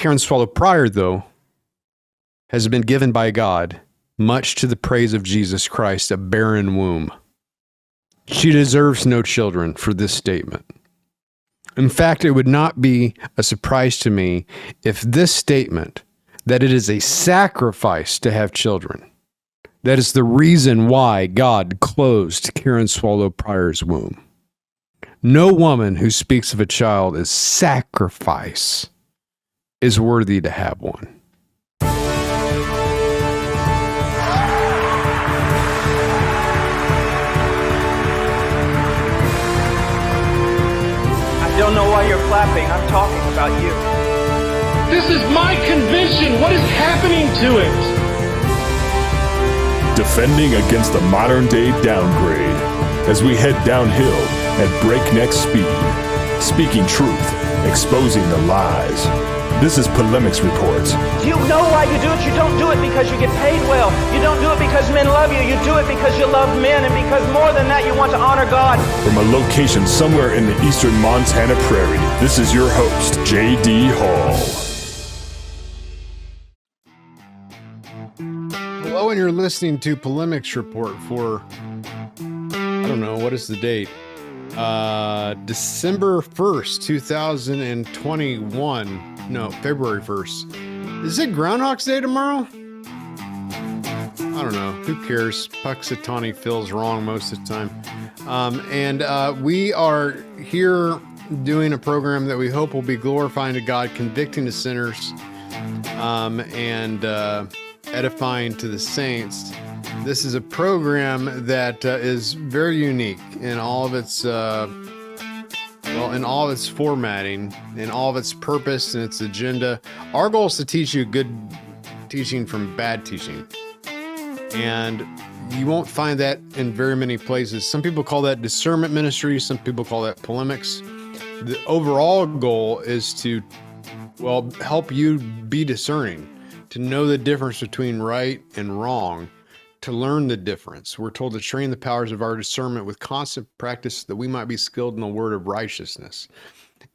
Karen Swallow Pryor, though, has been given by God, much to the praise of Jesus Christ, a barren womb. She deserves no children for this statement. In fact, it would not be a surprise to me if this statement, that it is a sacrifice to have children, that is the reason why God closed Karen Swallow Pryor's womb. No woman who speaks of a child as sacrifice is worthy to have one. I don't know why you're clapping. I'm talking about you. This is my convention. What is happening to it? Defending against the modern day downgrade as we head downhill at breakneck speed. Speaking truth, exposing the lies. This is Polemics Report. Do you know why you do it? You don't do it because you get paid well. You don't do it because men love you. You do it because you love men, and because more than that, you want to honor God. From a location somewhere in the eastern Montana prairie, this is your host, J.D. Hall. Hello, and you're listening to Polemics Report for, I don't know, what is the date? December 1st, 2021. No, February 1st. Is it Groundhog's Day tomorrow? I don't know. Who cares? Puxatawny feels wrong most of the time. We are here doing a program that we hope will be glorifying to God, convicting the sinners, and edifying to the saints. This is a program that is very unique in all of its in all of its formatting, in all of its purpose and its agenda. Our goal is to teach you good teaching from bad teaching. And you won't find that in very many places. Some people call that discernment ministry. Some people call that polemics. The overall goal is to, help you be discerning, to know the difference between right and wrong, to learn the difference. We're told to train the powers of our discernment with constant practice that we might be skilled in the word of righteousness.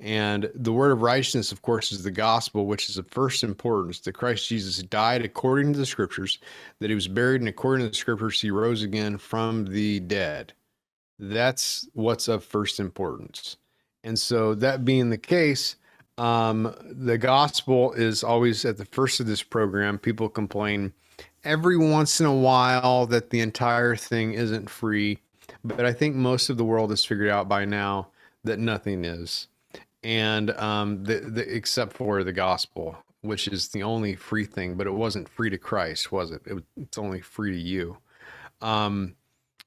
And the word of righteousness, of course, is the gospel, which is of first importance, that Christ Jesus died according to the scriptures, that he was buried, and according to the scriptures, he rose again from the dead. That's what's of first importance. And so that being the case, the gospel is always at the first of this program. People complain every once in a while that the entire thing isn't free, but I think most of the world has figured out by now that nothing is. And except for the gospel, which is the only free thing, but it wasn't free to Christ, was it? It's only free to you.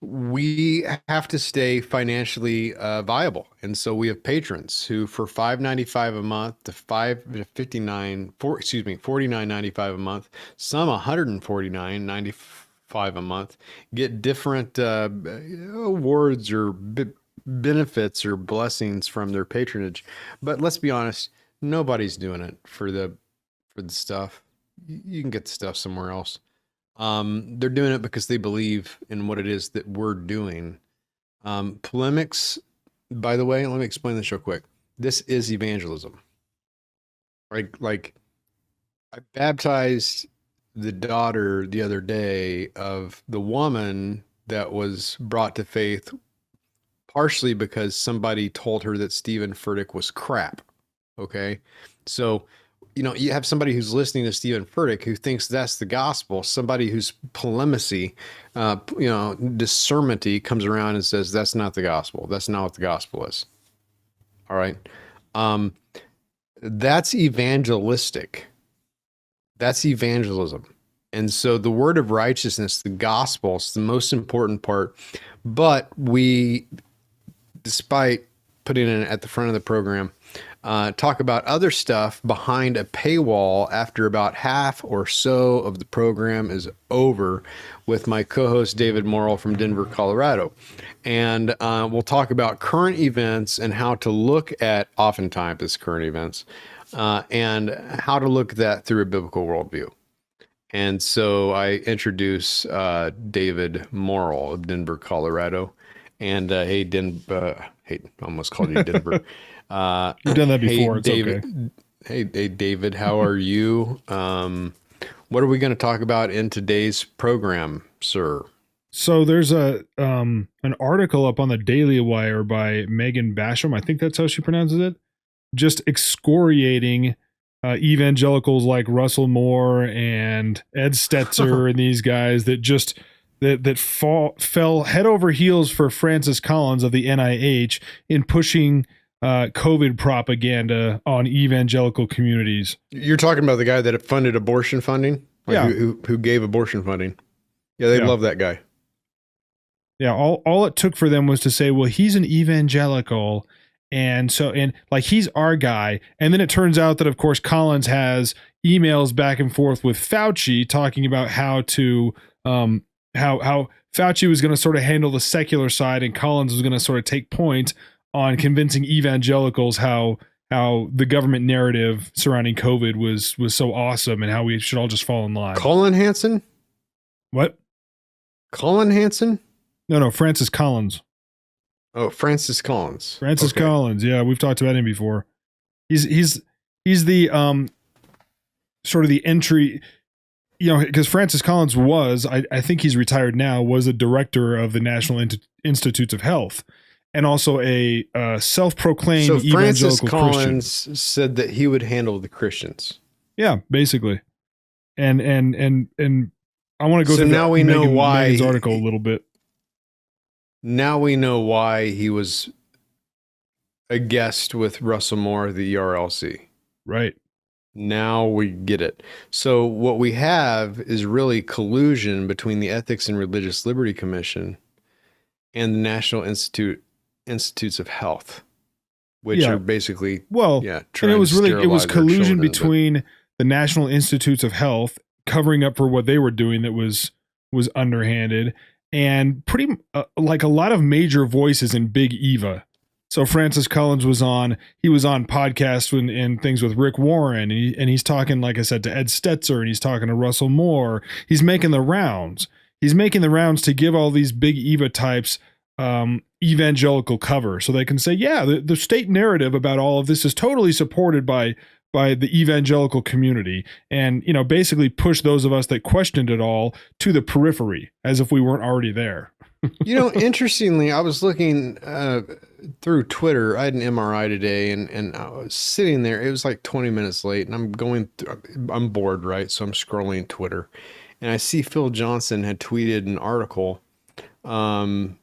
We have to stay financially viable, and so we have patrons who, for $5.95 a month to $49.95 a month, some $149.95 a month, get different awards or benefits or blessings from their patronage. But let's be honest, nobody's doing it for the stuff. You can get the stuff somewhere else. They're doing it because they believe in what it is that we're doing. Polemics, by the way, let me explain this real quick. This is evangelism. Right? Like, I baptized the daughter the other day of the woman that was brought to faith partially because somebody told her that Stephen Furtick was crap. Okay? So, you have somebody who's listening to Stephen Furtick who thinks that's the gospel. Somebody who's polemicy, discernment-y comes around and says, that's not the gospel. That's not what the gospel is. All right. That's evangelistic. That's evangelism. And so the word of righteousness, the gospel, is the most important part. But we, despite putting it at the front of the program, talk about other stuff behind a paywall after about half or so of the program is over with my co-host David Morrill from Denver, Colorado. And we'll talk about current events and how to look at, oftentimes it's current events, and how to look at that through a biblical worldview. And so I introduce David Morrill of Denver, Colorado. And I almost called you Denver. You've done that before. It's David, okay. Hey, David, how are you? What are we going to talk about in today's program, sir? So there's an article up on the Daily Wire by Megan Basham. I think that's how she pronounces it. Just excoriating evangelicals like Russell Moore and Ed Stetzer and these guys that fell head over heels for Francis Collins of the NIH in pushing COVID propaganda on evangelical communities. You're talking about the guy that funded abortion funding? Yeah. Who gave abortion funding. Yeah, they love that guy. Yeah, all it took for them was to say, well, he's an evangelical, and like he's our guy. And then it turns out that, of course, Collins has emails back and forth with Fauci talking about how Fauci was going to sort of handle the secular side, and Collins was going to sort of take point on convincing evangelicals how the government narrative surrounding COVID was so awesome and how we should all just fall in line. Colin Hansen? What? Colin Hansen? No, Francis Collins. Oh, Francis Collins. Francis Collins. Yeah, we've talked about him before. He's the sort of the entry, because Francis Collins was, I think he's retired now, was a director of the National Institutes of Health. And also a self-proclaimed evangelical Francis Collins Christian. said that he would handle the Christians. Yeah, basically. And I want to go So through now we know why Megan's article a little bit. Now we know why he was a guest with Russell Moore at the ERLC. Right. Now we get it. So what we have is really collusion between the Ethics and Religious Liberty Commission and the National Institutes of Health, which are basically and it was collusion between the National Institutes of Health covering up for what they were doing that was underhanded, and pretty like a lot of major voices in Big Eva. So Francis Collins was on podcasts and things with Rick Warren, and he's talking, like I said, to Ed Stetzer, and he's talking to Russell Moore. He's making the rounds. He's making the rounds to give all these Big Eva types evangelical cover, so they can say, yeah, the state narrative about all of this is totally supported by the evangelical community, and basically push those of us that questioned it all to the periphery, as if we weren't already there. Interestingly, I was looking through Twitter. I had an MRI today, and I was sitting there. It was like 20 minutes late, and I'm bored, right? So I'm scrolling Twitter, and I see Phil Johnson had tweeted an article, an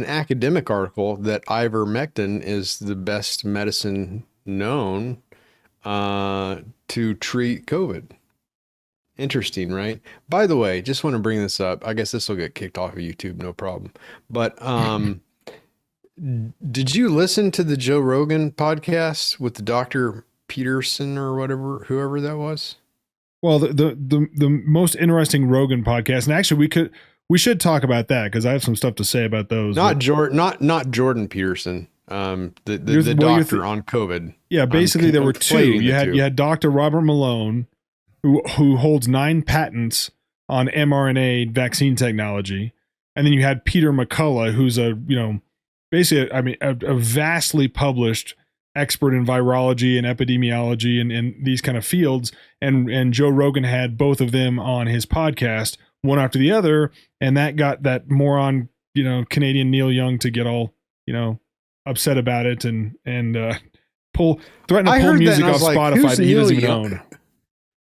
academic article, that ivermectin is the best medicine known to treat COVID. Interesting, right? By the way, just want to bring this up. I guess this will get kicked off of YouTube, no problem. But did you listen to the Joe Rogan podcast with the Dr. Peterson or whoever that was? Well, the most interesting Rogan podcast, and actually we should talk about that because I have some stuff to say about those. Not Jordan Peterson, the doctor on COVID. Yeah, basically there were two. You had Dr. Robert Malone, who holds 9 patents on mRNA vaccine technology, and then you had Peter McCullough, who's a vastly published expert in virology and epidemiology and these kind of fields, and Joe Rogan had both of them on his podcast, one after the other, and that got that moron, Canadian Neil Young to get all, upset about it and threaten to pull music off Spotify that he doesn't even own.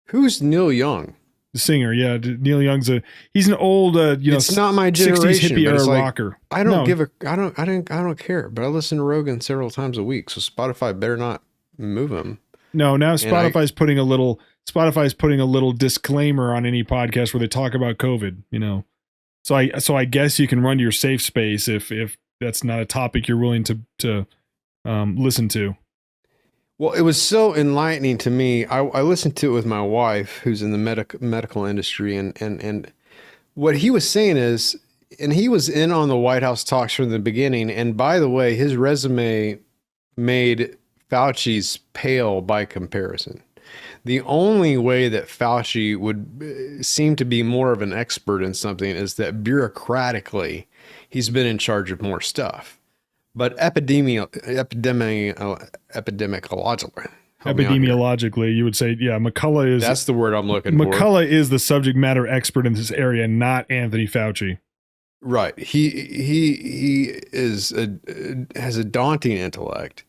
Who's Neil Young? The singer, yeah. Neil Young's he's an old, it's not my generation, 60s hippie era like, rocker. I don't care, but I listen to Rogan several times a week, so Spotify better not move him. No, now Spotify's putting a little disclaimer on any podcast where they talk about COVID, So I guess you can run to your safe space if that's not a topic you're willing to listen to. Well, it was so enlightening to me. I listened to it with my wife, who's in the medical industry, and what he was saying is, and he was in on the White House talks from the beginning. And by the way, his resume made Fauci's pale by comparison. The only way that Fauci would seem to be more of an expert in something is that bureaucratically, he's been in charge of more stuff. But epidemiologically, epidemiologically, you would say, yeah, McCullough is. That's the word I'm looking for. McCullough is the subject matter expert in this area, not Anthony Fauci. Right. He has a daunting intellect,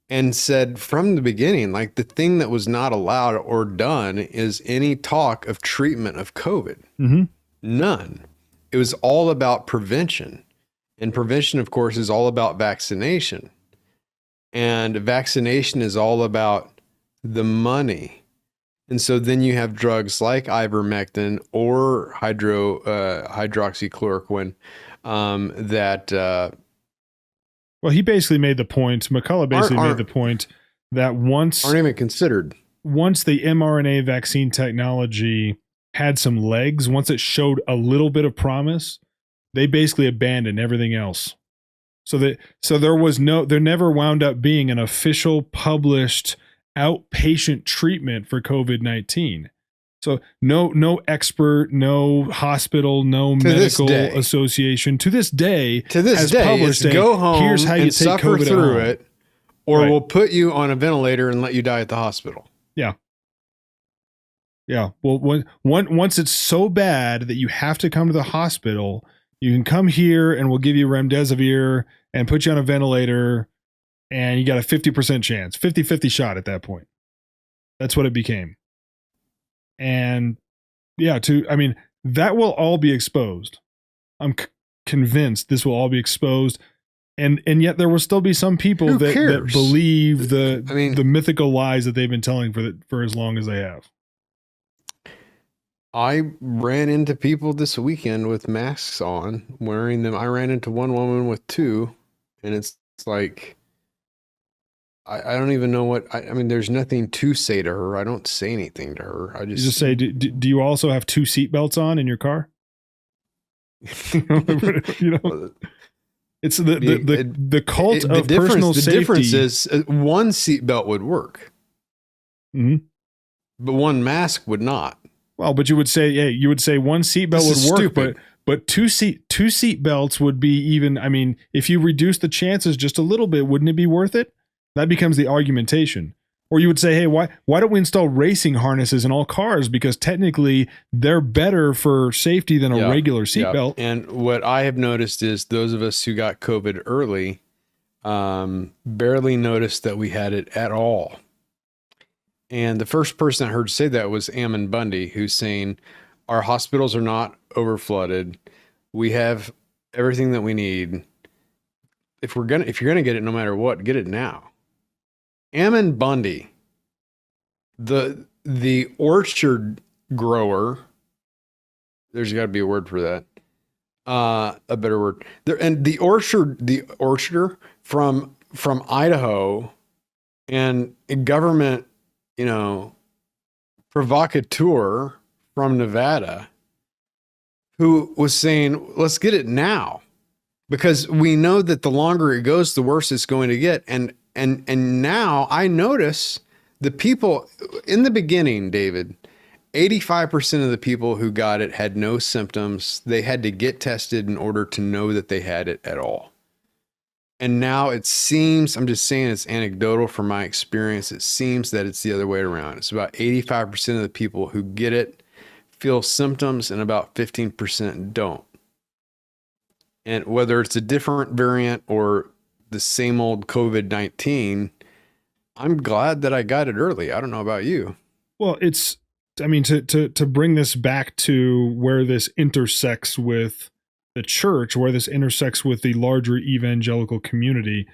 and said from the beginning, like, the thing that was not allowed or done is any talk of treatment of COVID. Mm-hmm. None. It was all about prevention. And prevention, of course, is all about vaccination. And vaccination is all about the money. And so then you have drugs like ivermectin or hydroxychloroquine that... Well, he basically made the point, McCullough basically made the point that once... Aren't even considered. Once the mRNA vaccine technology had some legs, once it showed a little bit of promise, they basically abandoned everything else. So there never wound up being an official published outpatient treatment for COVID-19. So no expert, no hospital, no medical association to this day has published go home, here's how you take suffer COVID through it, or right. We'll put you on a ventilator and let you die at the hospital. Yeah. Yeah. Well, once it's so bad that you have to come to the hospital, you can come here and we'll give you remdesivir and put you on a ventilator, and you got a 50% chance, 50-50 shot at that point. That's what it became. And yeah, that will all be exposed. I'm convinced this will all be exposed. And yet there will still be some people that believe the mythical lies that they've been telling for as long as they have. I ran into people this weekend with masks on, wearing them. I ran into one woman with two, and it's like, I don't even know what, there's nothing to say to her. I don't say anything to her. I just say, do you also have two seatbelts on in your car? You know, it's the cult of personal safety. The difference is one seatbelt would work, mm-hmm. but one mask would not. Well, but you would say one seatbelt would work, but two seatbelts would be even. If you reduce the chances just a little bit, wouldn't it be worth it? That becomes the argumentation. Or you would say, hey, why don't we install racing harnesses in all cars? Because technically they're better for safety than a regular seatbelt. And what I have noticed is those of us who got COVID early barely noticed that we had it at all. And the first person I heard say that was Ammon Bundy, who's saying our hospitals are not overflooded. We have everything that we need. If you're gonna get it, no matter what, get it now. Ammon Bundy, the orchard grower. There's got to be a word for that. A better word there, and the orcharder from Idaho, and a government, provocateur from Nevada, who was saying, let's get it now, because we know that the longer it goes, the worse it's going to get. And now I notice the people in the beginning, David, 85% of the people who got it had no symptoms. They had to get tested in order to know that they had it at all. And now it seems, I'm just saying it's anecdotal from my experience, it seems that it's the other way around. It's about 85% of the people who get it feel symptoms, and about 15% don't. And whether it's a different variant or the same old COVID-19, I'm glad that I got it early. I don't know about you. Well, to bring this back to where this intersects with the church, where this intersects with the larger evangelical community.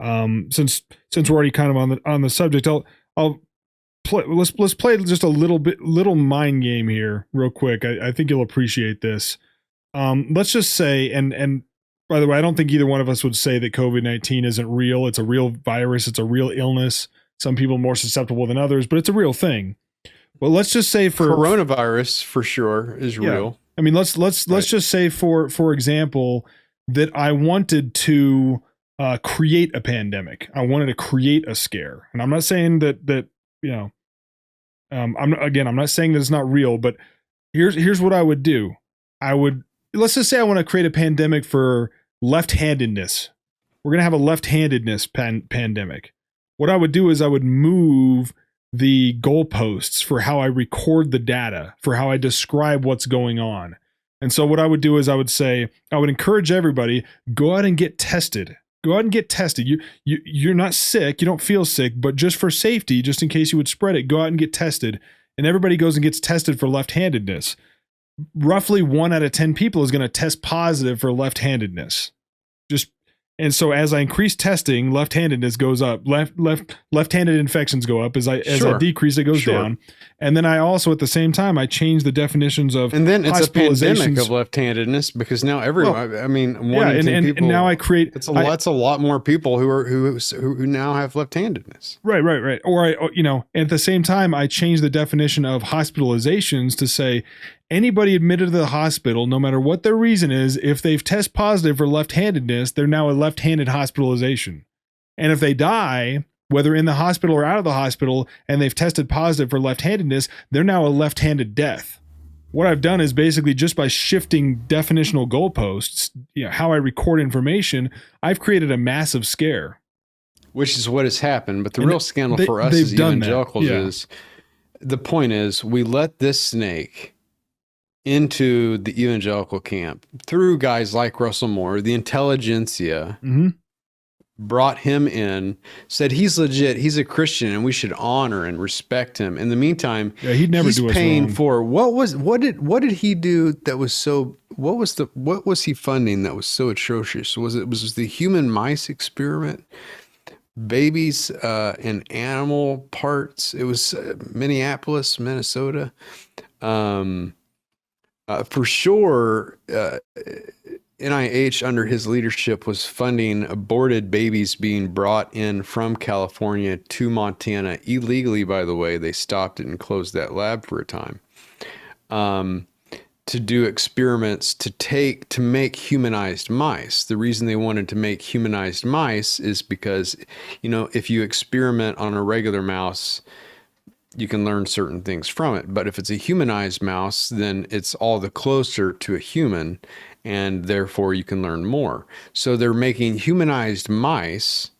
Since we're already kind of on the subject, I'll play. Let's play just a little mind game here, real quick. I think you'll appreciate this. Let's just say, and by the way, I don't think either one of us would say that COVID-19 isn't real. It's a real virus. It's a real illness. Some people more susceptible than others, but it's a real thing. Well, let's just say for coronavirus, for sure, is real. Let's just say for example that I wanted to create a pandemic. I wanted to create a scare, and I'm not saying that I'm not saying that it's not real, but here's what I would do. Let's just say I want to create a pandemic for left-handedness. We're going to have a left-handedness pandemic. What I would do is I would move the goalposts for how I record the data, for how I describe what's going on. And so what I would do is I would encourage everybody, go out and get tested. Go out and get tested. You're not sick. You don't feel sick, but just for safety, just in case you would spread it, go out and get tested. And everybody goes and gets tested for left-handedness. Roughly 1 out of 10 people is going to test positive for left-handedness. And so as I increase testing, left-handedness goes up. Left-handed infections go up. As I decrease, it goes down. And then I also, at the same time, I change the definitions of and then it's a pandemic of left-handedness because now everyone. And now I create. It's a lot more people who now have left-handedness. Right. Or at the same time, I change the definition of hospitalizations to say anybody admitted to the hospital, no matter what their reason is, if they've tested positive for left-handedness, they're now a left-handed hospitalization. And if they die, whether in the hospital or out of the hospital, and they've tested positive for left-handedness, they're now a left-handed death. What I've done is basically just by shifting definitional goalposts, how I record information, I've created a massive scare. Which is what has happened. But the real scandal for us as evangelicals is, the point is, we let this snake into the evangelical camp through guys like Russell Moore, the intelligentsia, brought him in, said he's legit, he's a Christian, and we should honor and respect him. In the meantime, he'd never he's do us paying wrong. for what did he do that was so? What was he funding that was so atrocious? Was the human mice experiment? Babies and animal parts. It was Minneapolis, Minnesota. For sure, NIH under his leadership was funding aborted babies being brought in from California to Montana illegally. By the way, they stopped it and closed that lab for a time to do experiments to make humanized mice. The reason they wanted to make humanized mice is because, if you experiment on a regular mouse, you can learn certain things from it. But if it's a humanized mouse, then it's all the closer to a human, and therefore you can learn more. So they're making humanized mice,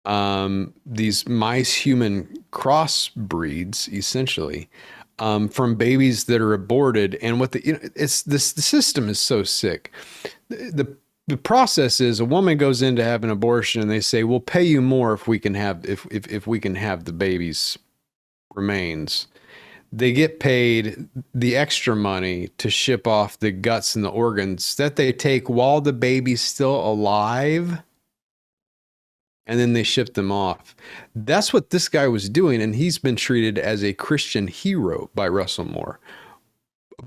these mice-human crossbreeds, essentially, from babies that are aborted. And the system is so sick. The process is a woman goes in to have an abortion, and they say, "We'll pay you more if we can have the baby's remains." They get paid the extra money to ship off the guts and the organs that they take while the baby's still alive, and then they ship them off. That's what this guy was doing, and he's been treated as a Christian hero by Russell Moore,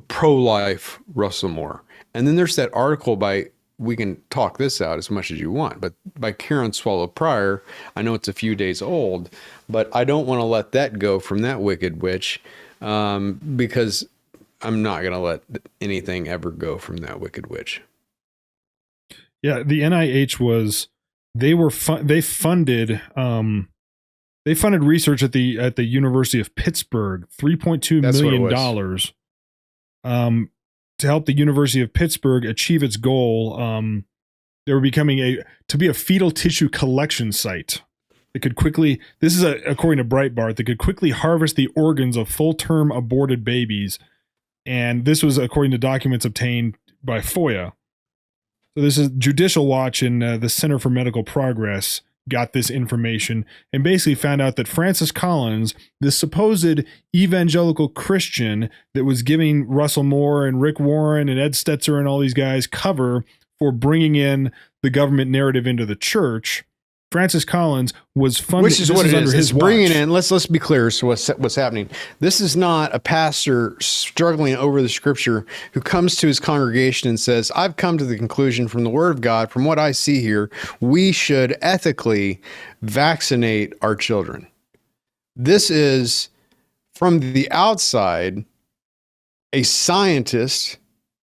pro-life Russell Moore. And then there's that article we can talk this out as much as you want, but by Karen Swallow Pryor. I know it's a few days old, but I don't want to let that go from that wicked witch, because I'm not going to let anything ever go from that wicked witch. Yeah, the NIH they funded research at the University of Pittsburgh, $3.2 million. To help the University of Pittsburgh achieve its goal. They were becoming to be a fetal tissue collection site. They could quickly, this is according to Breitbart, they could quickly harvest the organs of full-term aborted babies. And this was according to documents obtained by FOIA. So this is Judicial Watch and the Center for Medical Progress got this information and basically found out that Francis Collins, this supposed evangelical Christian that was giving Russell Moore and Rick Warren and Ed Stetzer and all these guys cover for bringing in the government narrative into the church, Francis Collins was funded. Which is what it is. It's bringing in. Let's be clear. So what's happening? This is not a pastor struggling over the scripture who comes to his congregation and says, "I've come to the conclusion from the Word of God, from what I see here, we should ethically vaccinate our children." This is from the outside a scientist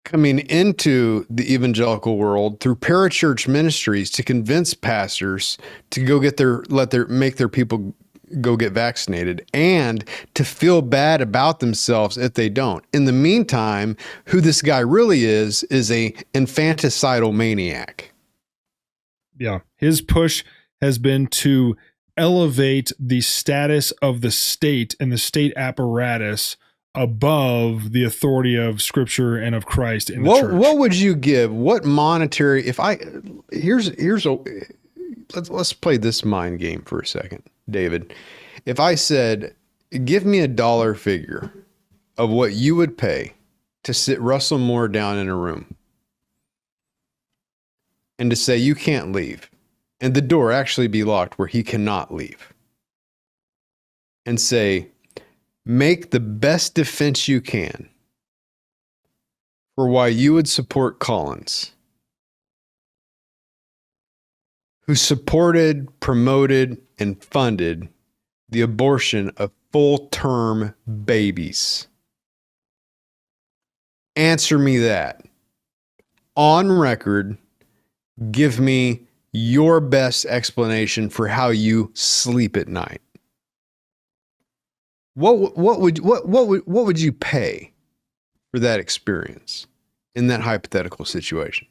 coming into the evangelical world through parachurch ministries to convince pastors to go make their people go get vaccinated and to feel bad about themselves if they don't. In the meantime, who this guy really is a infanticidal maniac. Yeah. His push has been to elevate the status of the state and the state apparatus above the authority of Scripture and of Christ in the church. What would you give? What monetary? Let's play this mind game for a second, David. If I said, give me a dollar figure of what you would pay to sit Russell Moore down in a room and to say you can't leave, and the door actually be locked where he cannot leave, and say, make the best defense you can for why you would support Collins, who supported, promoted, and funded the abortion of full-term babies. Answer me that. On record, give me your best explanation for how you sleep at night. What would you pay for that experience in that hypothetical situation?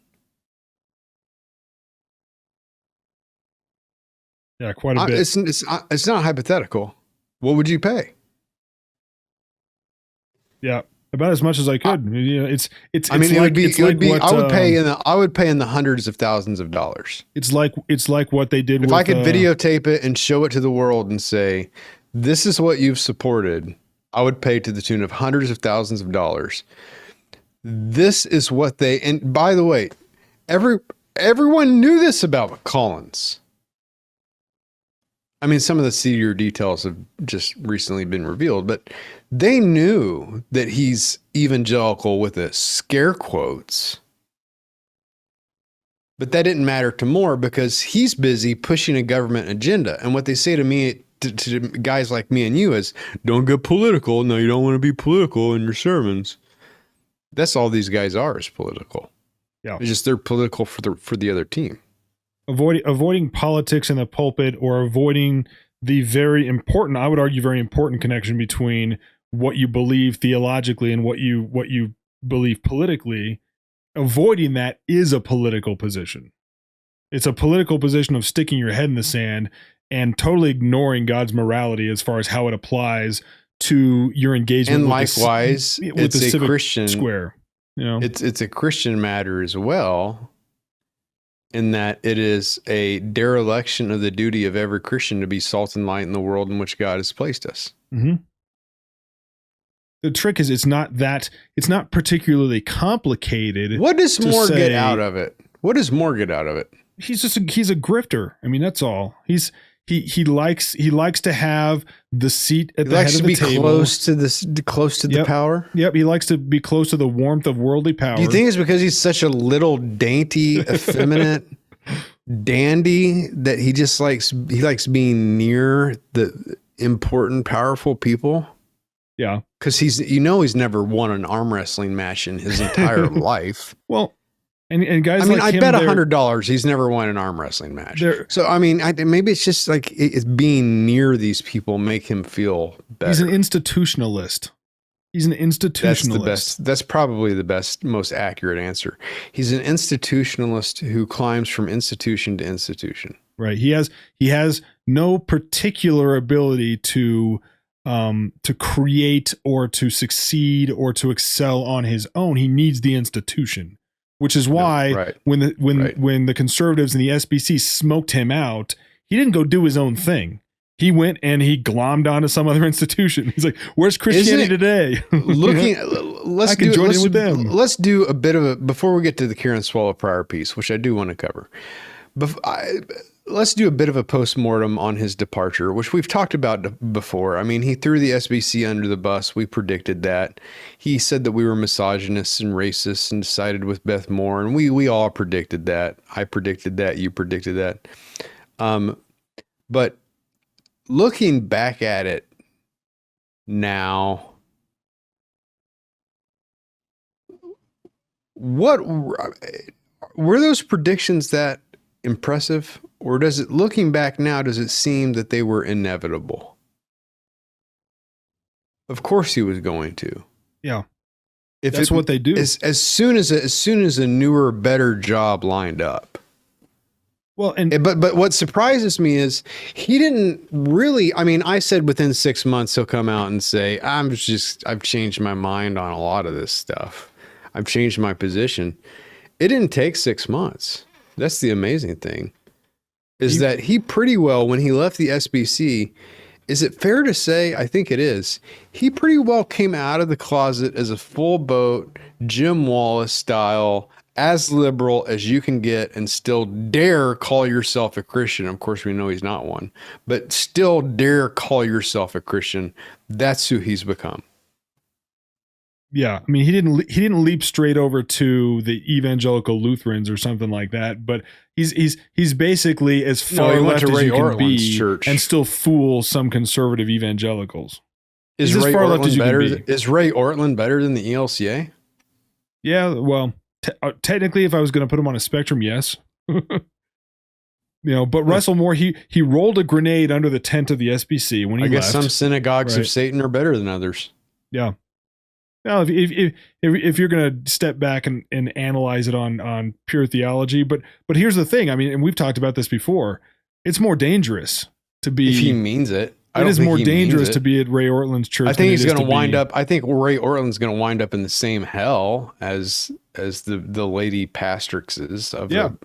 Yeah, quite a bit. It's not hypothetical. What would you pay? Yeah, about as much as I could. I would pay in the hundreds of thousands of dollars. It's like what they did. If I could videotape it and show it to the world and say, this is what you've supported, I would pay to the tune of hundreds of thousands of dollars. This is what and by the way, everyone knew this about Collins. I mean, some of the seedier details have just recently been revealed, but they knew that he's evangelical with the scare quotes. But that didn't matter to Moore because he's busy pushing a government agenda. And what they say to me, to guys like me and you, is don't get political. No, you don't want to be political in your sermons. That's all these guys are, is political. Yeah. It's just they're political for the other team. Avoiding politics in the pulpit, or avoiding the very important, I would argue, very important connection between what you believe theologically and what you believe politically. Avoiding that is a political position. It's a political position of sticking your head in the sand and totally ignoring God's morality as far as how it applies to your engagement. And with likewise, it's a civic Christian square. You know, it's a Christian matter as well, in that it is a dereliction of the duty of every Christian to be salt and light in the world in which God has placed us. Mm-hmm. The trick is it's not particularly complicated. What does Moore get out of it? What does Moore get out of it? He's a grifter. I mean, that's all. He likes to have the seat at the head of the table. He likes to be close to the power. Yep, he likes to be close to the warmth of worldly power. Do you think it's because he's such a little dainty, effeminate dandy that he just likes being near the important, powerful people? Yeah, because he's never won an arm wrestling match in his entire life. Well. And guys, I mean, like I bet $100 he's never won an arm wrestling match. So, I mean, maybe it's just like it's being near these people make him feel better. He's an institutionalist. That's the best. That's probably the best, most accurate answer. He's an institutionalist who climbs from institution to institution. Right. He has no particular ability to create or to succeed or to excel on his own. He needs the institution. Which is why when the conservatives and the SBC smoked him out, he didn't go do his own thing. He went and he glommed onto some other institution. He's like, "Where's Christianity today?" Let's do a bit of a, before we get to the Karen Swallow Pryor piece, which I do want to cover. Let's do a bit of a post-mortem on his departure, which we've talked about before. I mean, he threw the SBC under the bus. We predicted that. He said that we were misogynists and racists and sided with Beth Moore, and we all predicted that. I predicted that. You predicted that. But looking back at it now, what were those predictions that impressive? Or does it, looking back now, does it seem that they were inevitable? Of course he was going to. Yeah. That's what they do. As soon as a newer, better job lined up. Well, and but what surprises me is he didn't really. I mean, I said within 6 months he'll come out and say, I've changed my mind on a lot of this stuff. I've changed my position. It didn't take 6 months. That's the amazing thing, is that he pretty well, when he left the SBC, is it fair to say, I think it is, he pretty well came out of the closet as a full boat, Jim Wallace style, as liberal as you can get, and still dare call yourself a Christian. Of course, we know he's not one, but still dare call yourself a Christian. That's who he's become. Yeah, I mean, he didn't leap straight over to the evangelical Lutherans or something like that, but he's basically as far left as you can be, church, and still fool some conservative evangelicals. Is Ray Ortlund better than the ELCA? Yeah, well, technically, if I was going to put him on a spectrum, yes. But Russell Moore, he rolled a grenade under the tent of the SBC when he left. I guess some synagogues of Satan are better than others. Yeah. Now, if you're going to step back and analyze it on pure theology, but here's the thing. I mean, and we've talked about this before. It's more dangerous to be. If he means it. It is more dangerous to be at Ray Ortlund's church. I think he's going to wind up. I think Ray Ortlund's going to wind up in the same hell as the lady pastrixes of the.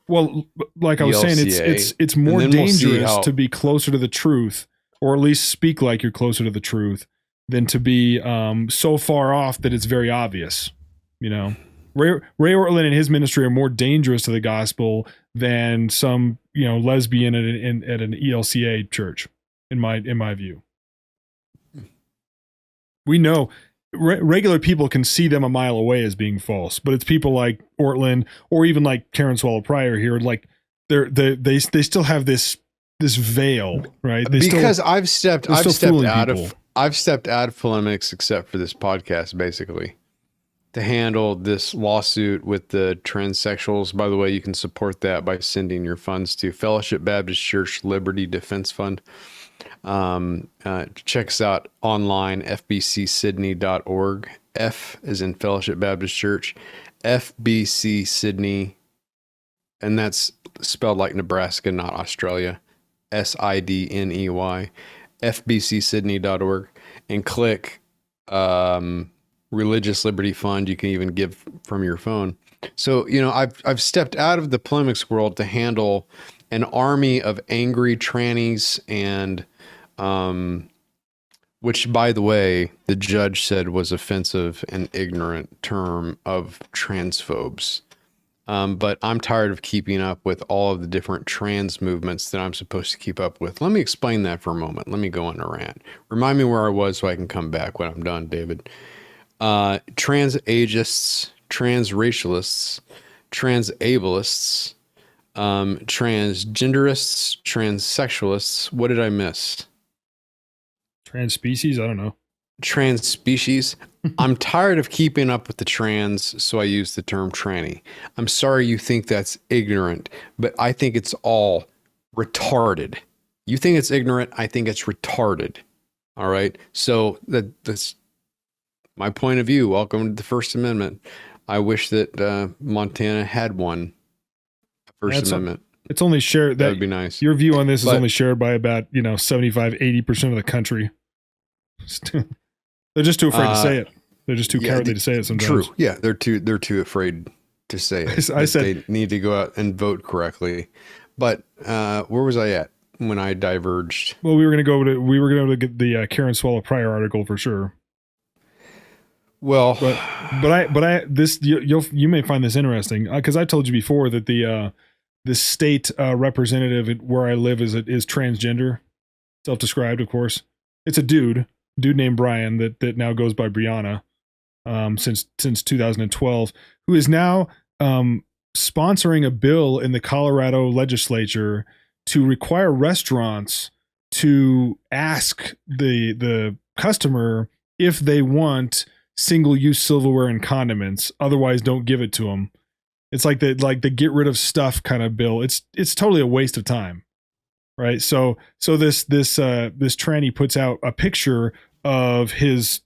Well, like I was saying, it's more dangerous to be closer to the truth, or at least speak like you're closer to the truth, than to be so far off that it's very obvious. Ray Ortlund and his ministry are more dangerous to the gospel than some lesbian at an ELCA church. In my view, we know regular people can see them a mile away as being false, but it's people like Ortlund or even like Karen Swallow Pryor here, like they still have this veil, right? I've stepped out of polemics, except for this podcast, basically, to handle this lawsuit with the transsexuals. By the way, you can support that by sending your funds to Fellowship Baptist Church Liberty Defense Fund. Check us out online, fbcsydney.org. F is in Fellowship Baptist Church, FBC Sydney, and that's spelled like Nebraska, not Australia. SIDNEY, fbcsydney.org, and click Religious Liberty Fund. You can even give from your phone. So, I've stepped out of the polemics world to handle an army of angry trannies and which, by the way, the judge said was offensive and ignorant term of transphobes. But I'm tired of keeping up with all of the different trans movements that I'm supposed to keep up with. Let me explain that for a moment. Let me go on a rant. Remind me where I was so I can come back when I'm done, David. Trans ageists, trans racialists, trans ableists, transgenderists, transsexualists. What did I miss? Trans species? I don't know. Trans species. I'm tired of keeping up with the trans, so I use the term tranny. I'm sorry you think that's ignorant, but I think it's all retarded. You think it's ignorant, I think it's retarded. All right? So that's my point of view. Welcome to the First Amendment. I wish that Montana had one. First Amendment. It's only shared. That would be nice. Your view on this is only shared by about 75, 80% of the country. They're just too afraid to say it. They're just too cowardly to say it sometimes. True. Yeah, they're too afraid to say it. I said they need to go out and vote correctly. But where was I at when I diverged? Well, we were going to get the Karen Swallow Pryor article for sure. Well, you may find this interesting because I told you before that the state representative where I live is transgender, self-described, of course. It's a dude named Brian that now goes by Brianna since 2012, who is now sponsoring a bill in the Colorado legislature to require restaurants to ask the customer if they want single-use silverware and condiments, otherwise don't give it to them. It's like the get rid of stuff kind of bill. It's totally a waste of time, right? So this tranny puts out a picture of his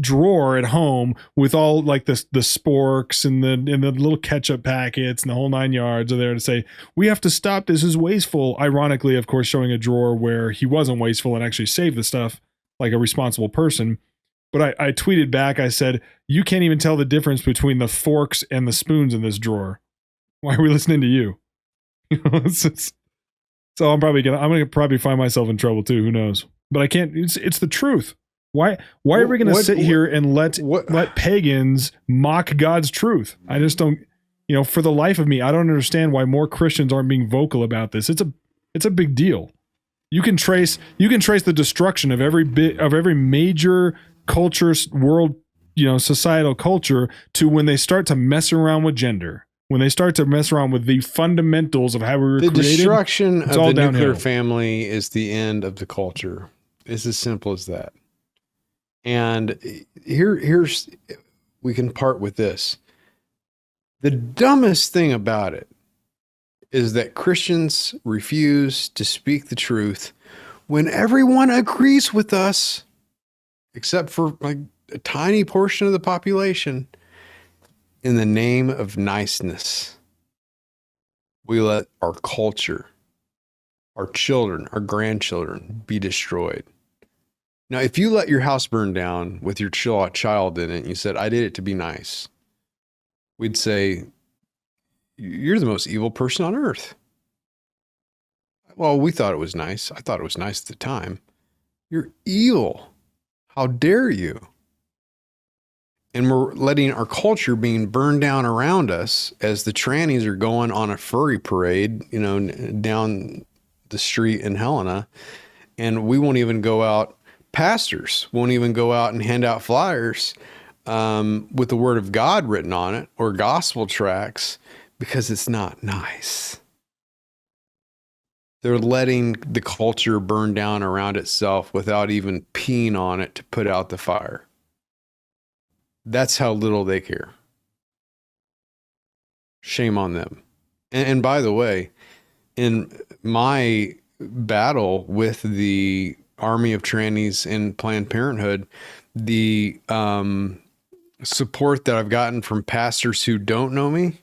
drawer at home with all like the sporks and the little ketchup packets and the whole 9 yards are there to say, we have to stop, this is wasteful. Ironically, of course, showing a drawer where he wasn't wasteful and actually saved the stuff like a responsible person. But I tweeted back, I said, you can't even tell the difference between the forks and the spoons in this drawer. Why are we listening to you? So I'm gonna probably find myself in trouble too. Who knows? But I can't. It's the truth. Why are we going to sit here and let pagans mock God's truth? I just don't. For the life of me, I don't understand why more Christians aren't being vocal about this. It's a big deal. You can trace the destruction of every major culture, world, societal culture to when they start to mess around with gender. When they start to mess around with the fundamentals of how we were created. The destruction of the nuclear family is the end of the culture. It's as simple as that. And here's we can part with this. The dumbest thing about it is that Christians refuse to speak the truth when everyone agrees with us, except for like a tiny portion of the population. In the name of niceness, we let our culture, our children, our grandchildren be destroyed. Now, if you let your house burn down with your child in it, and you said, I did it to be nice, we'd say, you're the most evil person on earth. Well, we thought it was nice. I thought it was nice at the time. You're evil. How dare you? And we're letting our culture being burned down around us as the trannies are going on a furry parade, down the street in Helena. And we won't even go out, pastors won't even go out and hand out flyers with the word of God written on it or gospel tracts because it's not nice. They're letting the culture burn down around itself without even peeing on it to put out the fire. That's how little they care. Shame on them. And by the way, in my battle with the army of trannies in Planned Parenthood, the support that I've gotten from pastors who don't know me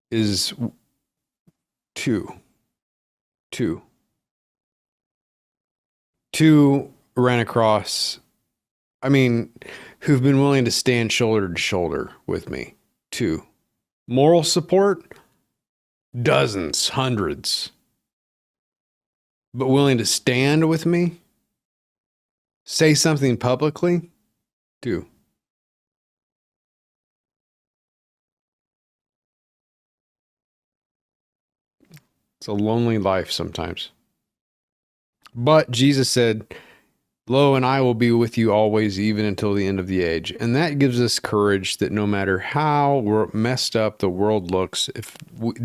is two ran across, who've been willing to stand shoulder to shoulder with me. 2. Moral support, dozens, hundreds. But willing to stand with me, say something publicly, 2. It's a lonely life sometimes. But Jesus said, Lo, and I will be with you always, even until the end of the age. And that gives us courage that no matter how messed up the world looks, if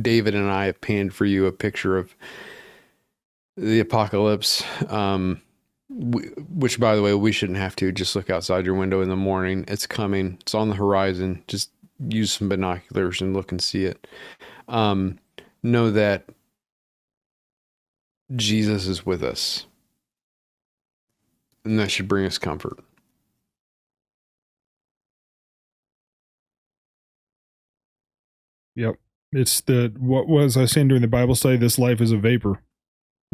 David and I have panned for you a picture of the apocalypse, which, by the way, we shouldn't have to. Just look outside your window in the morning. It's coming. It's on the horizon. Just use some binoculars and look and see it. Know that Jesus is with us. And that should bring us comfort. Yep. It's what was I saying during the Bible study? This life is a vapor.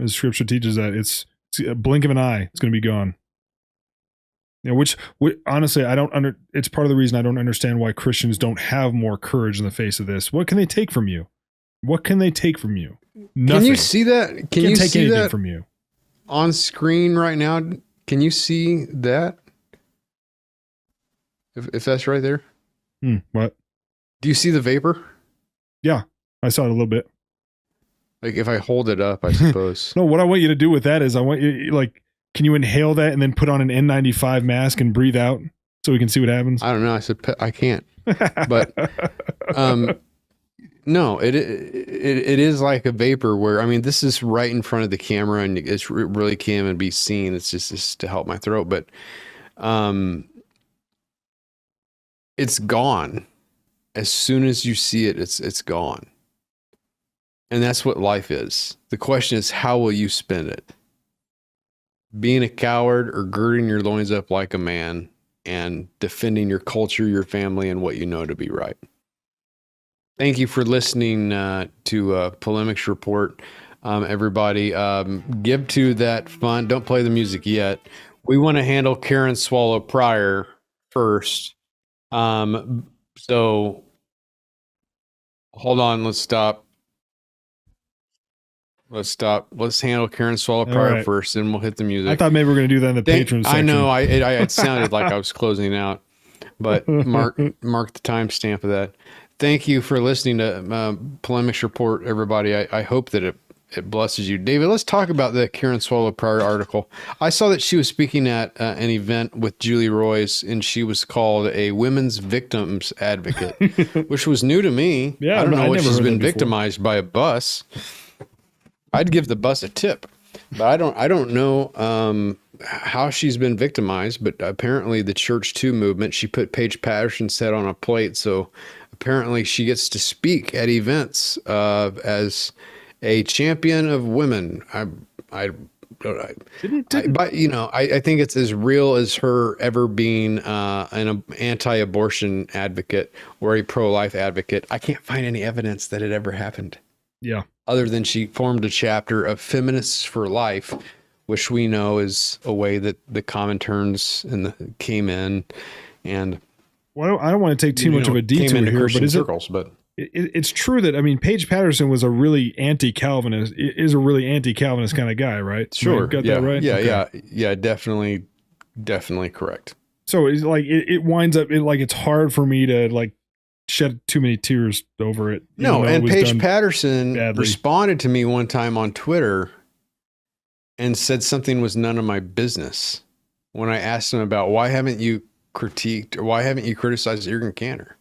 As Scripture teaches that, it's a blink of an eye. It's going to be gone. Which honestly, it's part of the reason I don't understand why Christians don't have more courage in the face of this. What can they take from you? What can they take from you? Nothing. Can you see that? Can you take see anything that from you on screen right now? Can you see that? If that's right there. What? Do you see the vapor? Yeah, I saw it a little bit. Like if I hold it up, I suppose. No, what I want you to do with that is I want you, can you inhale that and then put on an N95 mask and breathe out so we can see what happens? I don't know. I said I can't. But no, it is like a vapor where, this is right in front of the camera and it really can't even be seen. It's just to help my throat, but it's gone. As soon as you see it, it's gone. And that's what life is. The question is, how will you spend it? being a coward or girding your loins up like a man and defending your culture, your family, and what you know to be right. Thank you for listening to Polemics Report, everybody. Give to that fund. Don't play the music yet. We want to handle Karen Swallow Pryor first. So hold on. Let's stop. Let's handle Karen Swallow Pryor first, and we'll hit the music. I thought maybe we were going to do that in the patron section. I know. It sounded like I was closing out, but mark the timestamp of that. Thank you for listening to Polemics Report, everybody. I hope that it blesses you. David, let's talk about the Karen Swallow Pryor article. I saw that she was speaking at an event with Julie Royce, and she was called a women's victims advocate, which was new to me. Yeah, I don't know what she's been victimized by a bus. I'd give the bus a tip, but I don't know how she's been victimized. But apparently, the Church 2 movement, she put Paige Patterson's head on a plate, so apparently she gets to speak at events as a champion of women. I think it's as real as her ever being an anti-abortion advocate or a pro-life advocate. I can't find any evidence that it ever happened. Yeah. Other than she formed a chapter of Feminists for Life, which we know is a way that the Comintern's came in. And well, I don't want to take too much of a detour here, Christian but circles, it's true that, I mean, Paige Patterson was a really anti-Calvinist, is a really anti-Calvinist kind of guy, right? Sure. Got that right? Yeah, definitely correct. So it's like, it winds up, it's hard for me to shed too many tears over it. No, and Paige Patterson responded to me one time on Twitter and said something was none of my business when I asked him about why haven't you critiqued or why haven't you criticized Jürgen Cantor?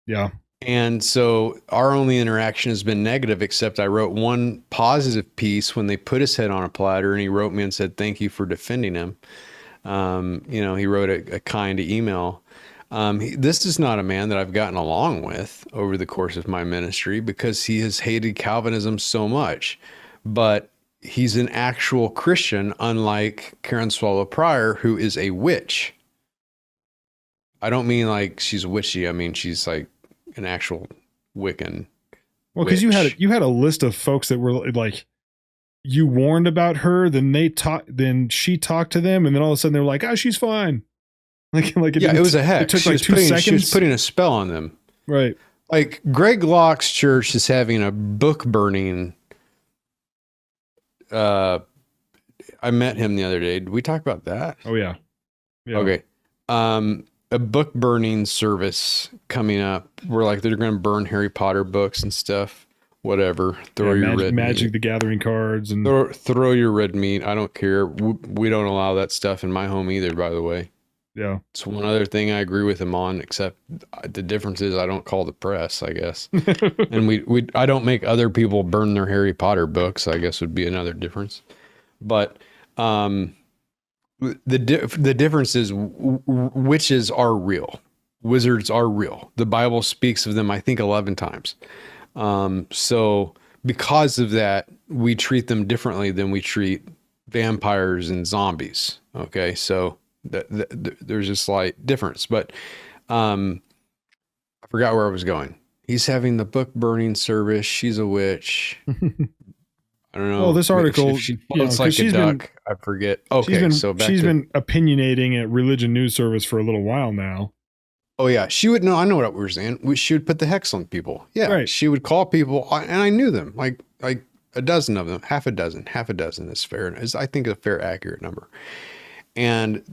Yeah. And so our only interaction has been negative, except I wrote one positive piece when they put his head on a platter, and he wrote me and said, thank you for defending him. He wrote a kind email. This is not a man that I've gotten along with over the course of my ministry because he has hated Calvinism so much, but he's an actual Christian, unlike Karen Swallow Pryor, who is a witch. I don't mean like she's witchy. I mean, she's like an actual Wiccan. Well, because you had a list of folks that were like, you warned about her, then she talked to them, and then all of a sudden they were like, oh, she's fine. It was a hex. It took 2 seconds. She was putting a spell on them. Right. Like Greg Locke's church is having a book burning. I met him the other day. Did we talk about that? Oh yeah. Okay. A book burning service coming up where they're going to burn Harry Potter books and stuff. Whatever. Throw your red Magic meat. the Gathering cards and throw your red meat. I don't care. We don't allow that stuff in my home either, by the way. Yeah. It's one other thing I agree with him on, except the difference is I don't call the press, I guess. And I don't make other people burn their Harry Potter books, I guess would be another difference. But the difference is witches are real. Wizards are real. The Bible speaks of them, I think, 11 times. So because of that, we treat them differently than we treat vampires and zombies. Okay. So there's a slight difference, but I forgot where I was going. He's having the book burning service. She's a witch. I don't know. Well, this article, she floats like a duck. I forget. Okay, she's been opinionating at Religion News Service for a little while now. Oh yeah, she would know. I know what we were saying. She would put the hex on people. Yeah, right. She would call people, and I knew them. Like a dozen of them, half a dozen is fair. I think a fair, accurate number. And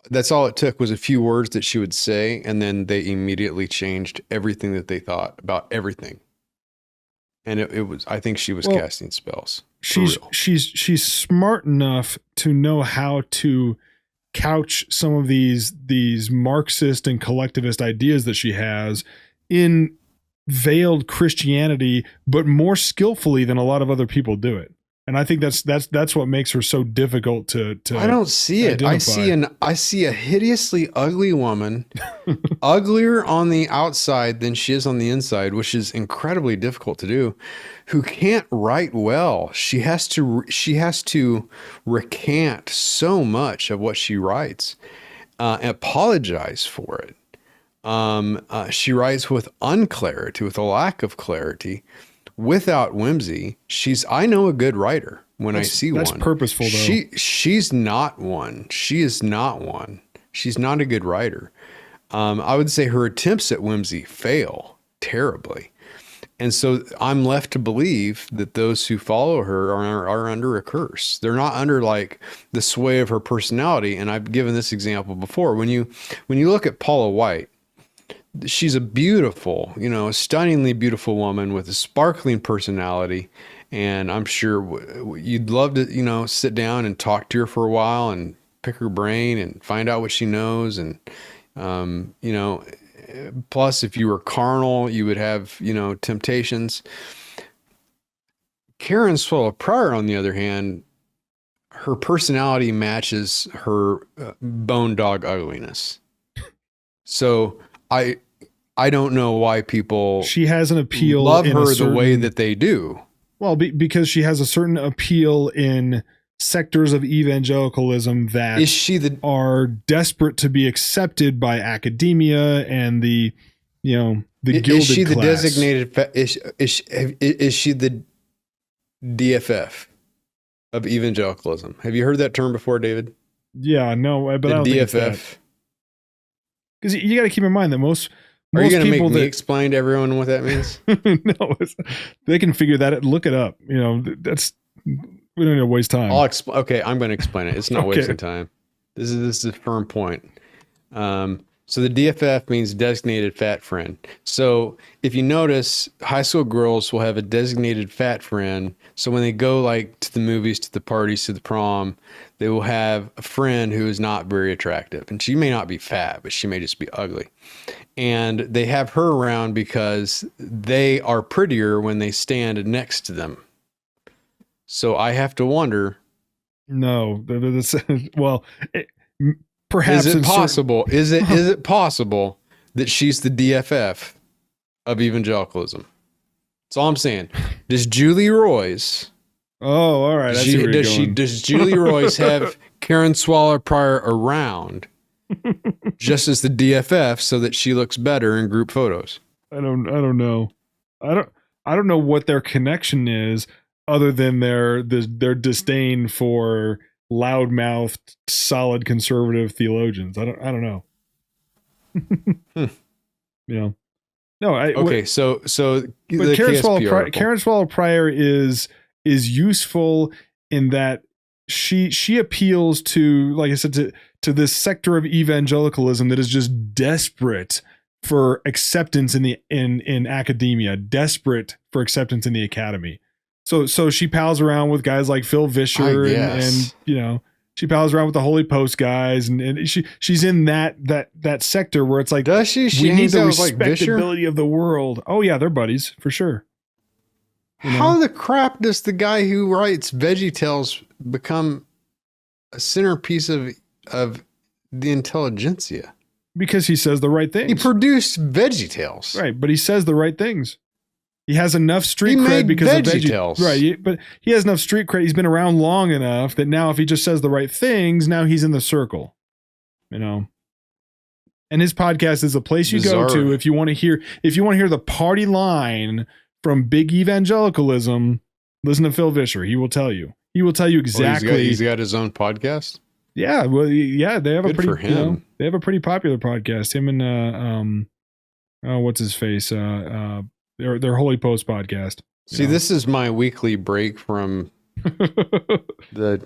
that's all it took was a few words that she would say, and then they immediately changed everything that they thought about everything. And it was, I think she was casting spells. She's smart enough to know how to couch some of these Marxist and collectivist ideas that she has in veiled Christianity, but more skillfully than a lot of other people do it. And I think that's what makes her so difficult to I don't see it. identify. I see a hideously ugly woman, uglier on the outside than she is on the inside, which is incredibly difficult to do, who can't write well. She has to recant so much of what she writes, and apologize for it. She writes with unclarity, with a lack of clarity, without whimsy. I know a good writer when I see one. That's purposeful, though. She's not one. She is not one. She's not a good writer. I would say her attempts at whimsy fail terribly. And so I'm left to believe that those who follow her are under a curse. They're not under like the sway of her personality. And I've given this example before. When you look at Paula White, she's a beautiful, a stunningly beautiful woman with a sparkling personality. And I'm sure you'd love to, sit down and talk to her for a while and pick her brain and find out what she knows. And, plus if you were carnal, you would have, temptations. Karen Swallow Pryor, on the other hand, her personality matches her bone dog ugliness. So I don't know why people she has an appeal love in her the way that they do. Well, because she has a certain appeal in sectors of evangelicalism that are desperate to be accepted by academia and the gilded is she the class. Designated is she the DFF of evangelicalism? Have you heard that term before, David? Yeah, no, but I don't think it's that. Because you got to keep in mind that most Are you going to make people me explain to everyone what that means? No, they can figure that out. Look it up. We don't need to waste time. Okay, I'm going to explain it. It's not wasting time. This is a firm point. So the DFF means designated fat friend. So if you notice, high school girls will have a designated fat friend. So when they go like to the movies, to the parties, to the prom, they will have a friend who is not very attractive. And she may not be fat, but she may just be ugly. And they have her around because they are prettier when they stand next to them. So I have to wonder. No, well, perhaps is it possible? Is it possible that she's the DFF of evangelicalism? That's all I'm saying. Does Julie Royce? Oh, all right. Does Julie Royce have Karen Swallow Pryor around just as the DFF so that she looks better in group photos? I don't know. I don't know what their connection is other than their disdain for loudmouthed, solid conservative theologians. I don't know. No. Okay. So but Karen Swallow Pryor is useful in that she appeals to, like I said, to this sector of evangelicalism that is just desperate for acceptance in academia, desperate for acceptance in the academy. So she pals around with guys like Phil Vischer and she pals around with the Holy Post guys and she's in that sector where it's like, does she? We need the respectability of the world. Oh yeah, they're buddies for sure. How the crap does the guy who writes VeggieTales become a centerpiece of the intelligentsia? Because he says the right things. He produced VeggieTales, right? But he says the right things. He has enough street cred because of VeggieTales, right? But he has enough street cred. He's been around long enough that now, if he just says the right things, now he's in the circle, And his podcast is a place you go to if you want to hear the party line from big evangelicalism. Listen to Phil Vischer. He will tell you. He will tell you exactly. He's got his own podcast. Yeah, well, yeah, they have Good for him. They have a pretty popular podcast. Him and what's his face? Their Holy Post podcast. See, this is my weekly break from the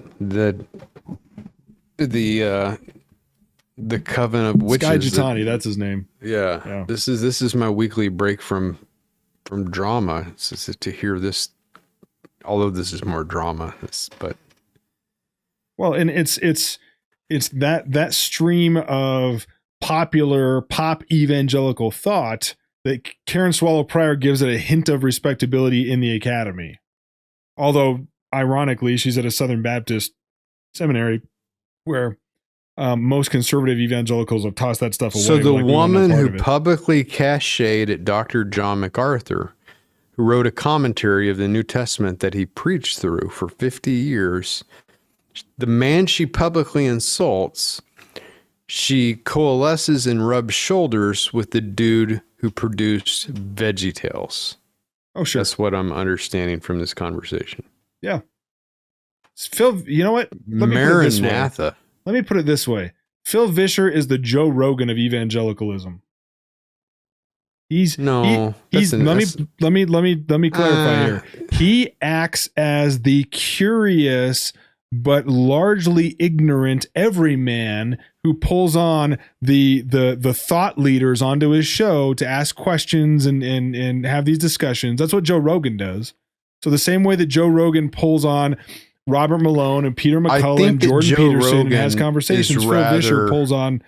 coven of witches. Sky Jitani, that's his name. Yeah. This is my weekly break from drama. It's to hear this, although this is more drama. And it's that stream of popular pop evangelical thought that Karen Swallow Pryor gives it a hint of respectability in the academy. Although ironically, she's at a Southern Baptist seminary where most conservative evangelicals have tossed that stuff away. So the woman who publicly cast shade at Dr. John MacArthur, who wrote a commentary of the New Testament that he preached through for 50 years, the man she publicly insults, she coalesces and rubs shoulders with the dude who produced VeggieTales. Oh, sure. That's what I'm understanding from this conversation. Yeah. Phil, you know what? Maranatha. Let me put it this way. Phil Vischer is the Joe Rogan of evangelicalism. Let me clarify here. He acts as the curious but largely ignorant everyman who pulls on the thought leaders onto his show to ask questions and have these discussions. That's what Joe Rogan does. So the same way that Joe Rogan pulls on Robert Malone and Peter McCullough and Jordan Peterson and has conversations, Phil Vischer pulls on.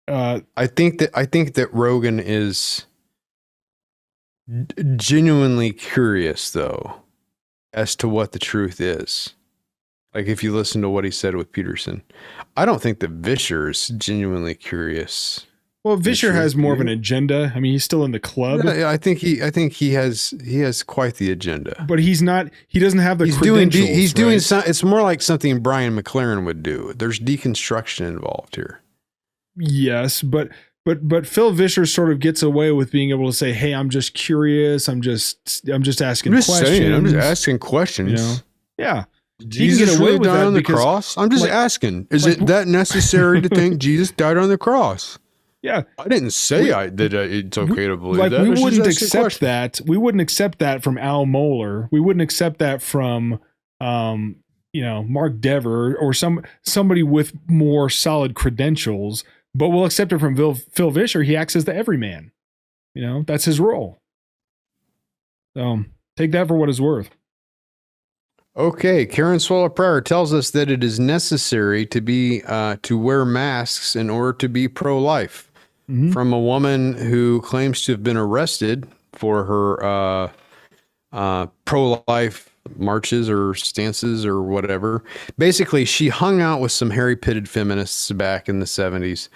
I think that Rogan is genuinely curious, though, as to what the truth is. Like if you listen to what he said with Peterson, I don't think that Vischer is genuinely curious. Well, Vischer has more of an agenda. I mean, he's still in the club. Yeah, I think he has quite the agenda. But he's not. He doesn't have the credentials. He's doing something. It's more like something Brian McLaren would do. There's deconstruction involved here. Yes, but Phil Vischer sort of gets away with being able to say, "Hey, I'm just curious. I'm just asking questions. I'm just asking questions." You know? Yeah. Jesus really died on the cross? I'm just asking. Is it that necessary to think Jesus died on the cross? Yeah. I didn't say that it's okay to believe that. We wouldn't accept that. We wouldn't accept that from Al Mohler. We wouldn't accept that from Mark Dever or somebody with more solid credentials, but we'll accept it from Phil Vischer. He acts as the everyman. That's his role. So take that for what it's worth. Okay, Karen Swallow Pryor tells us that it is necessary to wear masks in order to be pro-life. Mm-hmm. From a woman who claims to have been arrested for her pro-life marches or stances or whatever. Basically, she hung out with some hairy-pitted feminists back in the 70s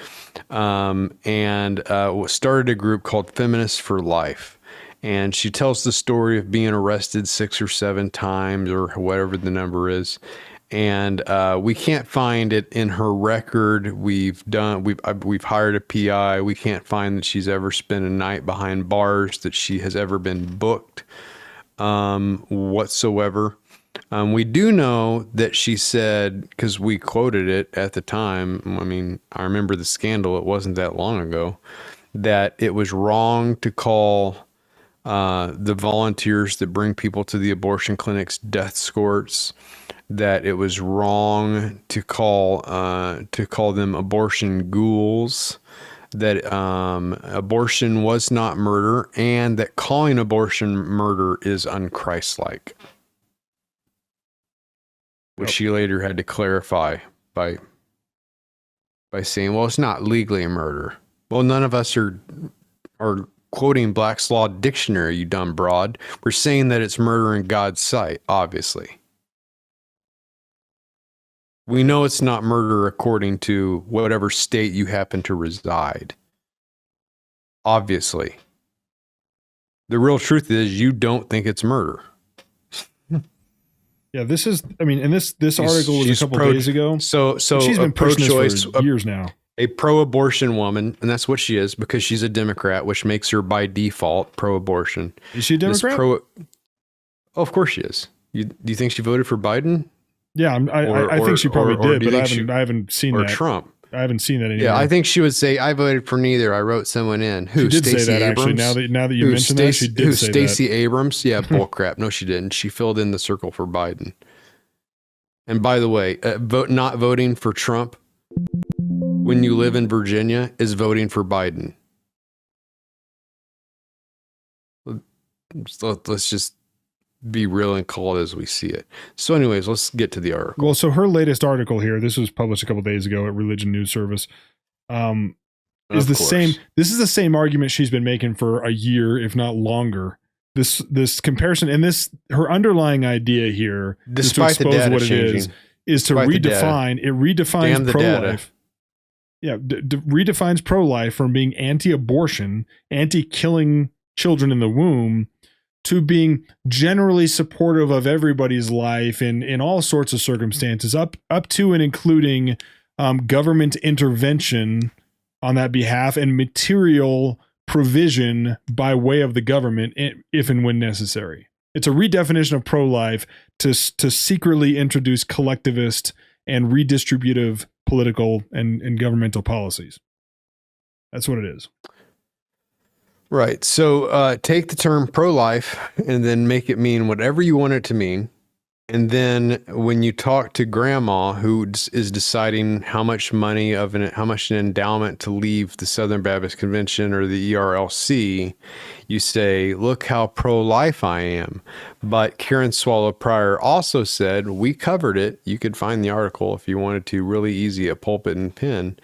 and started a group called Feminists for Life. And she tells the story of being arrested 6 or 7 times or whatever the number is. And we can't find it in her record. We've hired a PI. We can't find that she's ever spent a night behind bars, that she has ever been booked whatsoever. We do know that she said, because we quoted it at the time, I mean, I remember the scandal, it wasn't that long ago, that it was wrong to call the volunteers that bring people to the abortion clinics death squirts, that it was wrong to call them abortion ghouls, that abortion was not murder, and that calling abortion murder is unchristlike, which she later had to clarify by saying, well, it's not legally a murder. Well, none of us are quoting Black's Law Dictionary, you dumb broad. We're saying that it's murder in God's sight, obviously. We know it's not murder according to whatever state you happen to reside. Obviously. The real truth is you don't think it's murder. Yeah, this is, I mean, and this article was a couple days ago. So she's been pushing this for years now. A pro-abortion woman, and that's what she is because she's a Democrat, which makes her by default pro-abortion. Is she a Democrat? Of course she is. Do you think she voted for Biden? Yeah, I think she probably did, but I haven't seen that. Or Trump. I haven't seen that anymore. Yeah, I think she would say, I voted for neither. I wrote someone in. Who? She did Stacey say that, Abrams? actually. Now that you mentioned that, she did say that. Stacey Abrams? Yeah, bullcrap. No, she didn't. She filled in the circle for Biden. And by the way, not voting for Trump when you live in Virginia is voting for Biden. Let's just be real and call it as we see it. So anyways, let's get to the article. Well, so her latest article here, this was published a couple days ago at Religion News Service, is the same. This is the same argument she's been making for a year, if not longer, this comparison, and her underlying idea here, despite the data what changing, is to redefine. It redefines pro-life. Yeah, redefines pro-life from being anti-abortion, anti-killing children in the womb, to being generally supportive of everybody's life in all sorts of circumstances, up to and including government intervention on that behalf and material provision by way of the government if and when necessary. It's a redefinition of pro-life to secretly introduce collectivist and redistributive political and governmental policies. That's what it is. Right. So take the term pro-life and then make it mean whatever you want it to mean. And then when you talk to grandma who is deciding how much money how much an endowment to leave the Southern Baptist Convention or the ERLC, you say, look how pro-life I am. But Karen Swallow Pryor also said, we covered it. You could find the article if you wanted to, really easy at Pulpit and Pen,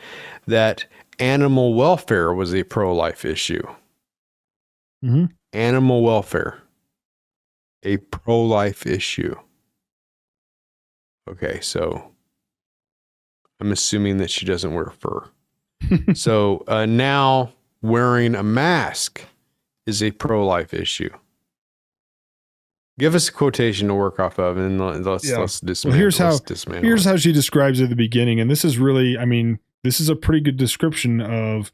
that animal welfare was a pro-life issue. Mm-hmm. Animal welfare, a pro-life issue. Okay, so I'm assuming that she doesn't wear fur. So now wearing a mask is a pro-life issue. Give us a quotation to work off of, and let's dismantle. Well, here's how she describes it at the beginning, and this is really, this is a pretty good description of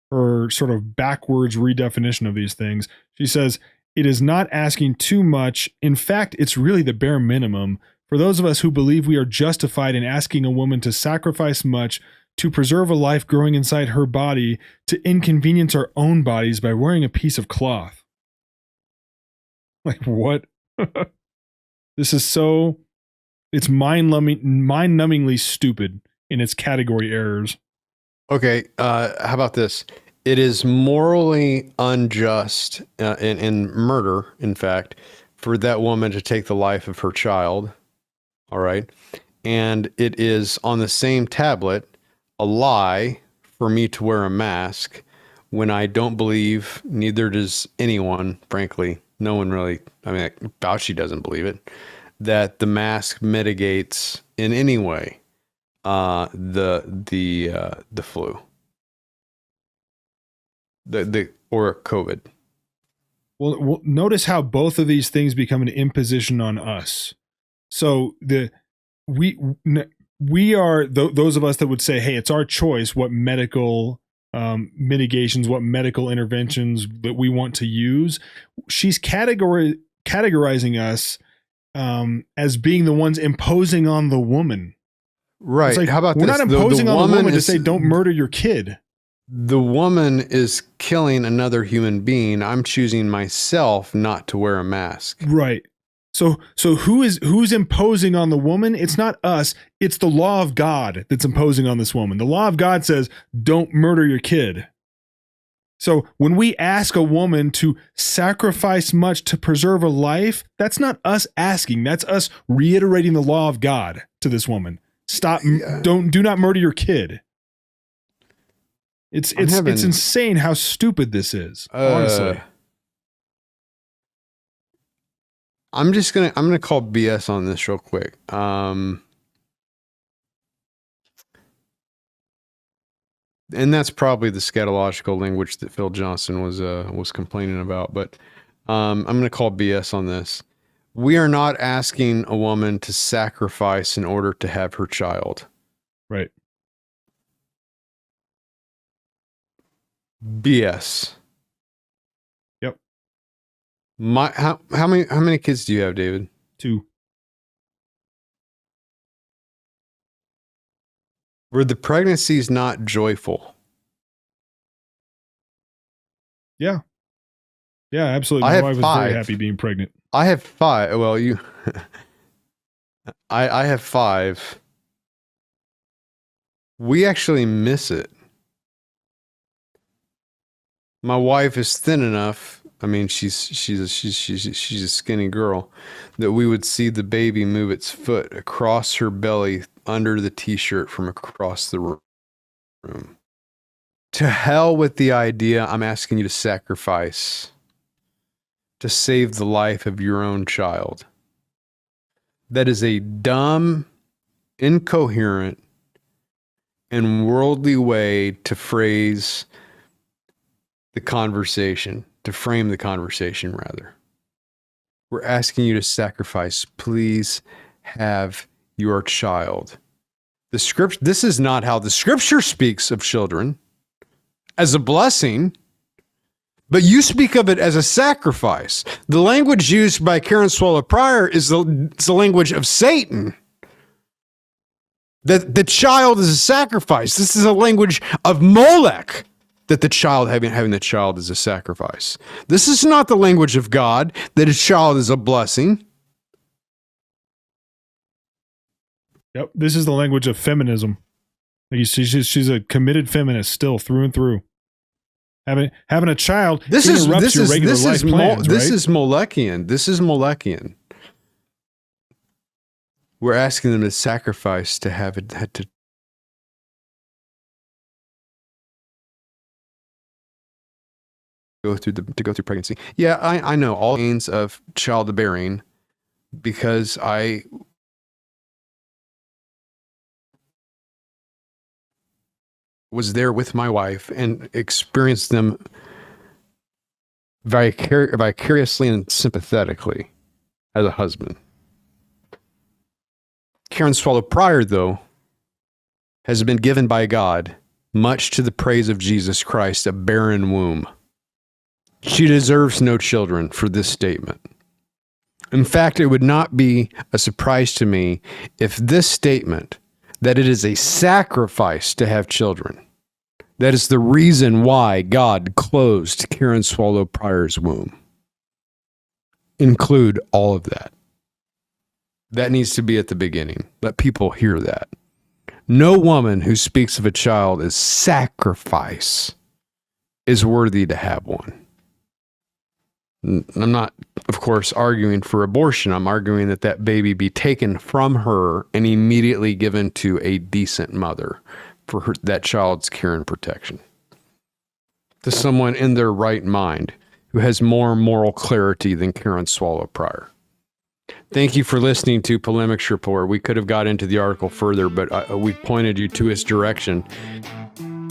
her sort of backwards redefinition of these things. She says, it is not asking too much. In fact, it's really the bare minimum for those of us who believe we are justified in asking a woman to sacrifice much to preserve a life growing inside her body, to inconvenience our own bodies by wearing a piece of cloth. Like, what? This is so, it's mind-numbingly stupid in its category errors. Okay, how about this? It is morally unjust in murder, in fact, for that woman to take the life of her child. All right. And it is on the same tablet a lie for me to wear a mask when I don't believe, neither does anyone, frankly, no one really, Fauci doesn't believe it, that the mask mitigates in any way the flu, or COVID. Well, notice how both of these things become an imposition on us. So we are those of us that would say, hey, it's our choice what medical mitigations, what medical interventions that we want to use. She's categorizing us as being the ones imposing on the woman. Right. It's like, how about we're this? not imposing on the woman to say, don't murder your kid. The woman is killing another human being. I'm choosing myself not to wear a mask. Right. So who's imposing on the woman? It's not us. It's the law of God that's imposing on this woman. The law of God says, don't murder your kid. So when we ask a woman to sacrifice much to preserve a life, that's not us asking. That's us reiterating the law of God to this woman. Stop. Do not murder your kid. It's insane how stupid this is. Honestly. I'm gonna call BS on this real quick. And that's probably the scatological language that Phil Johnson was complaining about. But I'm gonna call BS on this. We are not asking a woman to sacrifice in order to have her child. Right. BS. Yep. How many kids do you have, David? 2. Were the pregnancies not joyful? Yeah. Yeah, absolutely. My wife was very happy being pregnant. I have 5. Well, I have 5. We actually miss it. My wife is thin enough. I mean, she's a skinny girl, that we would see the baby move its foot across her belly under the t-shirt from across the room. To hell with the idea I'm asking you to sacrifice to save the life of your own child. That is a dumb, incoherent, and worldly way to phrase the conversation, to frame the conversation, rather. We're asking you to sacrifice. Please have your child. This is not how the scripture speaks of children, as a blessing, but you speak of it as a sacrifice. The language used by Karen Swallow Pryor is the language of Satan. That the child is a sacrifice. This is a language of Molech, that the child, having the child is a sacrifice. This is not the language of God, that a child is a blessing. Yep, this is the language of feminism. She's a committed feminist still, through and through. Having a child interrupts your regular life plans, This right? is Molechian. This is Molechian. We're asking them to sacrifice to have it to go through pregnancy. Yeah, I know all means of childbearing because I was there with my wife and experienced them vicariously and sympathetically as a husband. Karen Swallow Pryor, though, has been given by God, much to the praise of Jesus Christ, a barren womb. She deserves no children for this statement. In fact, it would not be a surprise to me if this statement, that it is a sacrifice to have children, that is the reason why God closed Karen Swallow Pryor's womb, include all of that. That needs to be at the beginning. Let people hear that. No woman who speaks of a child as sacrifice is worthy to have one. I'm not, of course, arguing for abortion. I'm arguing that baby be taken from her and immediately given to a decent mother for that child's care and protection. To someone in their right mind who has more moral clarity than Karen Swallow Pryor. Thank you for listening to Polemics Report. We could have got into the article further, but we pointed you to its direction.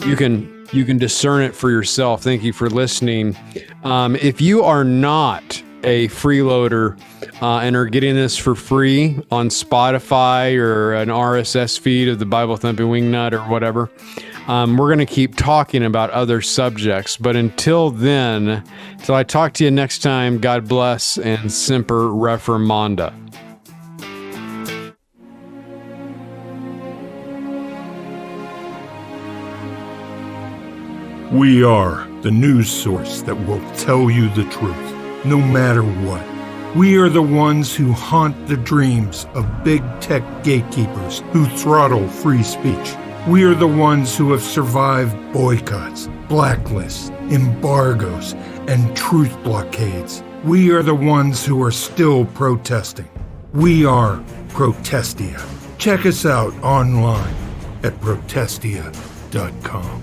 You can discern it for yourself. Thank you for listening. If you are not a freeloader and are getting this for free on Spotify or an RSS feed of the Bible Thumping Wingnut or whatever, we're going to keep talking about other subjects. But until then, till I talk to you next time, God bless and semper reformanda. We are the news source that will tell you the truth, no matter what. We are the ones who haunt the dreams of big tech gatekeepers who throttle free speech. We are the ones who have survived boycotts, blacklists, embargoes, and truth blockades. We are the ones who are still protesting. We are Protestia. Check us out online at protestia.com.